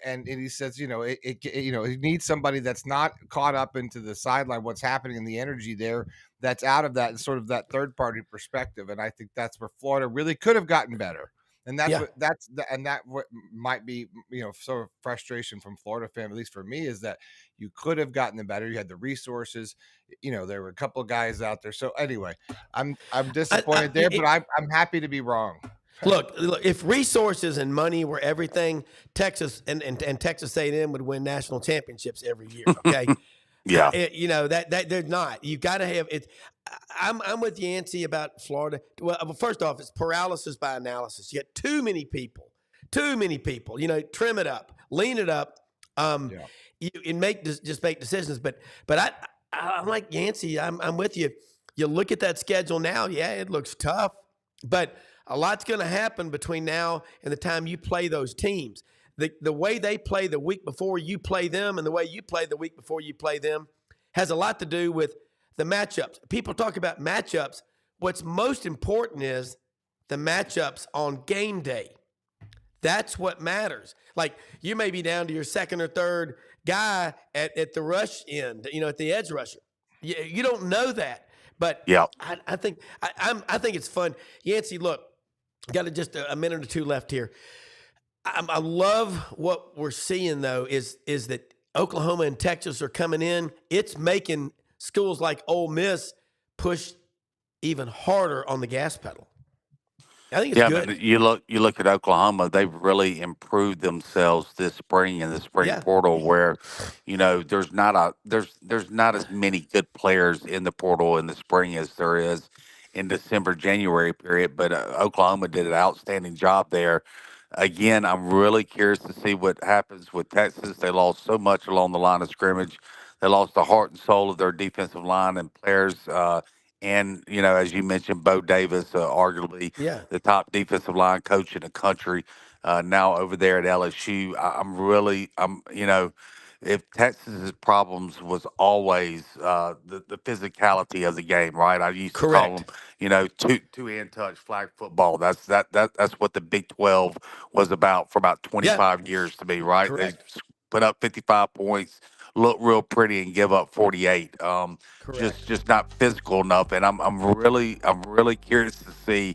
and he says, he needs somebody that's not caught up into the sideline, what's happening in the energy there, that's out of that sort of that third party perspective. And I think that's where Florida really could have gotten better. And what might be, sort of frustration from Florida fan, at least for me, is that you could have gotten them better. You had the resources, there were a couple of guys out there. So anyway, I'm disappointed but I'm happy to be wrong.
Look, if resources and money were everything, Texas and Texas A&M would win national championships every year. Okay.
Yeah.
That they're not. You got to have it. I'm with Yancey about Florida. Well, first off, it's paralysis by analysis. You got too many people. Trim it up, lean it up, just make decisions. But I'm like Yancey. I'm with you. You look at that schedule now. Yeah, it looks tough, but a lot's going to happen between now and the time you play those teams. The way they play the week before you play them and the way you play the week before you play them has a lot to do with the matchups. People talk about matchups. What's most important is the matchups on game day. That's what matters. Like, you may be down to your second or third guy at the rush end, at the edge rusher. You don't know that. But I think it's fun. Yancey, look, got just a minute or two left here. I love what we're seeing, though, is that Oklahoma and Texas are coming in. It's making schools like Ole Miss push even harder on the gas pedal. I think it's good.
But you look at Oklahoma; they've really improved themselves this spring in the spring portal, where there's not as many good players in the portal in the spring as there is in December, January period. But Oklahoma did an outstanding job there. Again, I'm really curious to see what happens with Texas. They lost so much along the line of scrimmage. They lost the heart and soul of their defensive line and players. And, as you mentioned, Bo Davis, arguably the top defensive line coach in the country, now over there at LSU. If Texas's problems was always the physicality of the game, right? I used to call them, two-hand touch flag football. That's what the Big 12 was about for about 25 years to me, right? Correct. They put up 55 points, look real pretty, and give up 48. Just not physical enough. And I'm really curious to see,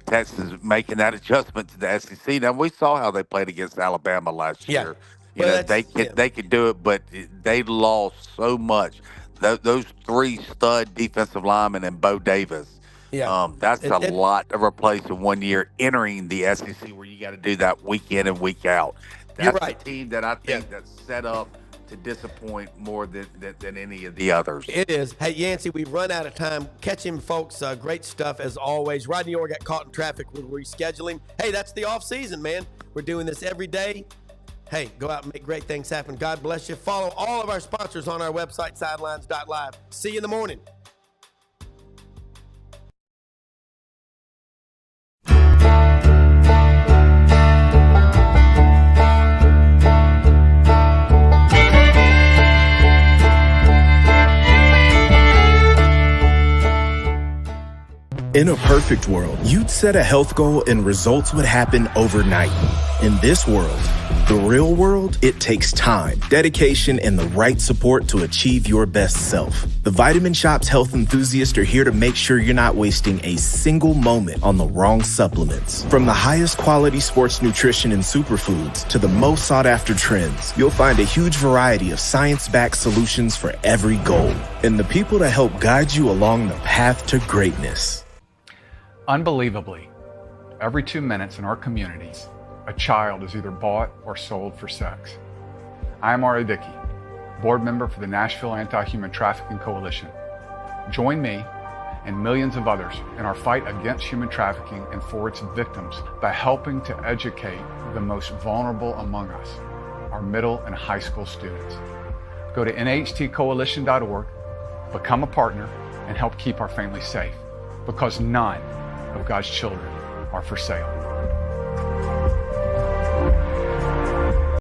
Texas making that adjustment to the SEC. Now, we saw how they played against Alabama last year. They could do it, but they lost so much. Those three stud defensive linemen and Bo Davis. That's a lot to replace in 1 year entering the SEC, where you got to do that week in and week out. That's a team that I think that's set up to disappoint more than any of the others.
It is. Hey, Yancey, we've run out of time. Catch him, folks. Great stuff as always. Rodney Orr got caught in traffic with rescheduling. Hey, that's the off season, man. We're doing this every day. Hey, go out and make great things happen. God bless you. Follow all of our sponsors on our website, sidelines.live. See you in the morning.
In a perfect world, you'd set a health goal and results would happen overnight. In this world, the real world, it takes time, dedication, and the right support to achieve your best self. The Vitamin Shoppe health enthusiasts are here to make sure you're not wasting a single moment on the wrong supplements. From the highest quality sports nutrition and superfoods to the most sought after trends, you'll find a huge variety of science-backed solutions for every goal. And the people to help guide you along the path to greatness.
Unbelievably, every 2 minutes in our communities, a child is either bought or sold for sex. I am Ari Dickey, board member for the Nashville Anti-Human Trafficking Coalition. Join me and millions of others in our fight against human trafficking and for its victims by helping to educate the most vulnerable among us, our middle and high school students. Go to nhtcoalition.org, become a partner, and help keep our families safe, because none of God's children are for sale.